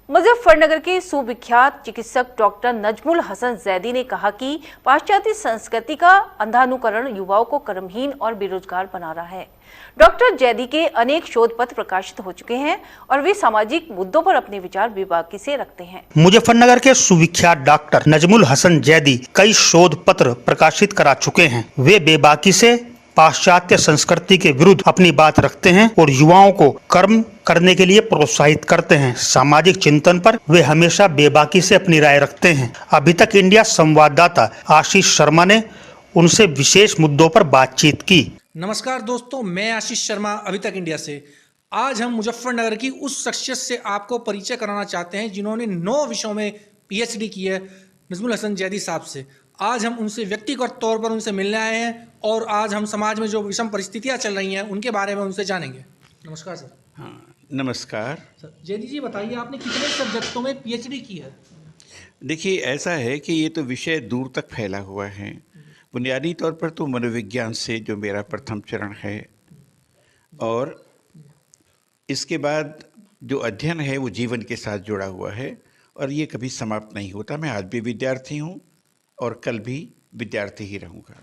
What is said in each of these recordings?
मुजफ्फरनगर के सुविख्यात चिकित्सक डॉक्टर नजमुल हसन जैदी ने कहा कि पाश्चात्य संस्कृति का अंधानुकरण युवाओं को कर्महीन और बेरोजगार बना रहा है। डॉक्टर जैदी के अनेक शोध पत्र प्रकाशित हो चुके हैं और वे सामाजिक मुद्दों पर अपने विचार बेबाकी से रखते हैं। मुजफ्फरनगर के सुविख्यात डॉक्टर नजमुल हसन जैदी कई शोध पत्र प्रकाशित करा चुके हैं। वे बेबाकी से पाश्चात्य संस्कृति के विरुद्ध अपनी बात रखते हैं और युवाओं को कर्म करने के लिए प्रोत्साहित करते हैं। सामाजिक चिंतन पर वे हमेशा बेबाकी से अपनी राय रखते हैं। अभी तक इंडिया संवाददाता आशीष शर्मा ने उनसे विशेष मुद्दों पर बातचीत की। नमस्कार दोस्तों, मैं आशीष शर्मा अभी तक इंडिया से। आज हम मुजफ्फरनगर की उस शख्सियत से आपको परिचय कराना चाहते हैं जिन्होंने 9 विषयों में पीएचडी की है, नजमुल हसन जैदी साहब से। आज हम उनसे व्यक्तिगत तौर पर उनसे मिलने आए हैं और आज हम समाज में जो विषम परिस्थितियां चल रही हैं उनके बारे में उनसे जानेंगे। नमस्कार सर। हाँ, नमस्कार सर जैदी जी, बताइए आपने कितने सब्जेक्टों में पीएचडी की है? देखिए, ऐसा है कि ये तो विषय दूर तक फैला हुआ है। बुनियादी तौर पर तो मनोविज्ञान से जो मेरा प्रथम चरण है और इसके बाद जो अध्ययन है वो जीवन के साथ जुड़ा हुआ है और ये कभी समाप्त नहीं होता। मैं आज भी विद्यार्थी हूँ और कल भी विद्यार्थी ही रहूँगा।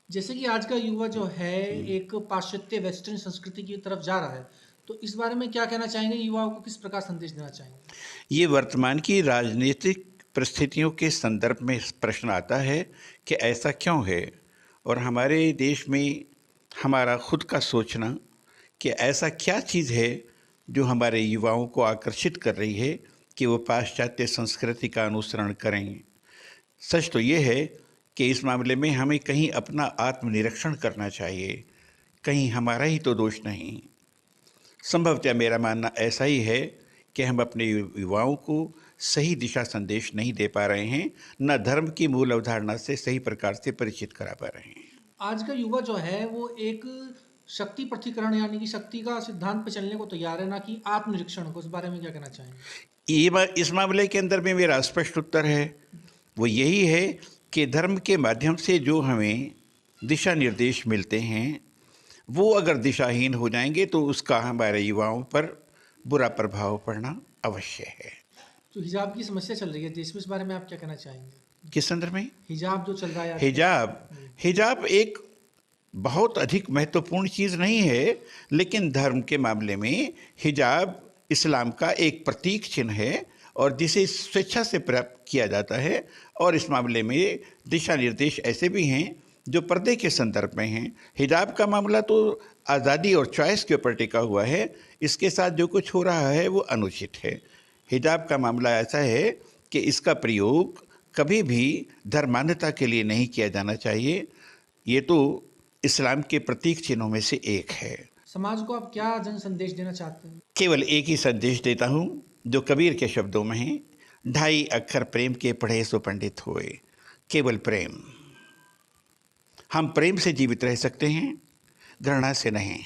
जैसे कि आज का युवा जो है एक पाश्चात्य वेस्टर्न संस्कृति की तरफ जा रहा है, तो इस बारे में क्या कहना चाहेंगे? युवाओं को किस प्रकार संदेश देना चाहेंगे? ये वर्तमान की राजनीतिक परिस्थितियों के संदर्भ में प्रश्न आता है कि ऐसा क्यों है, और हमारे देश में हमारा खुद का सोचना कि ऐसा क्या चीज़ है जो हमारे युवाओं को आकर्षित कर रही है कि वो पाश्चात्य संस्कृति का अनुसरण करें। सच तो ये है कि इस मामले में हमें कहीं अपना आत्मनिरीक्षण करना चाहिए, कहीं हमारा ही तो दोष नहीं। संभवतः मेरा मानना ऐसा ही है कि हम अपने युवाओं को सही दिशा संदेश नहीं दे पा रहे हैं, न धर्म की मूल अवधारणा से सही प्रकार से परिचित करा पा रहे हैं। आज का युवा जो है वो एक शक्ति पृथक्करण यानी कि शक्ति का सिद्धांत पे चलने को तैयार है, ना कि आत्मनिरीक्षण को। इस बारे में क्या कहना चाहेंगे? इस मामले के अंदर में मेरा स्पष्ट उत्तर है, वो यही है कि धर्म के माध्यम से जो हमें दिशा निर्देश मिलते हैं वो अगर दिशाहीन हो जाएंगे तो उसका हमारे युवाओं पर बुरा प्रभाव पड़ना अवश्य है। तो हिजाब की समस्या चल रही है देश में, इस बारे में आप क्या कहना चाहेंगे? किस संदर्भ में? हिजाब जो चल रहा है। हिजाब एक बहुत अधिक महत्वपूर्ण चीज़ नहीं है, लेकिन धर्म के मामले में हिजाब इस्लाम का एक प्रतीक चिन्ह है और जिसे स्वेच्छा से प्राप्त किया जाता है। और इस मामले में दिशा निर्देश ऐसे भी हैं जो पर्दे के संदर्भ में हैं। हिजाब का मामला तो आज़ादी और चॉइस के ऊपर टिका हुआ है, इसके साथ जो कुछ हो रहा है वो अनुचित है। हिजाब का मामला ऐसा है कि इसका प्रयोग कभी भी धर्मान्यता के लिए नहीं किया जाना चाहिए। ये तो इस्लाम के प्रतीक चिन्हों में से एक है। समाज को आप क्या जन संदेश देना चाहते हैं? केवल एक ही संदेश देता हूँ जो कबीर के शब्दों में है, 2.5 अक्षर प्रेम के पढ़े सो पंडित होए। केवल प्रेम, हम प्रेम से जीवित रह सकते हैं, घृणा से नहीं।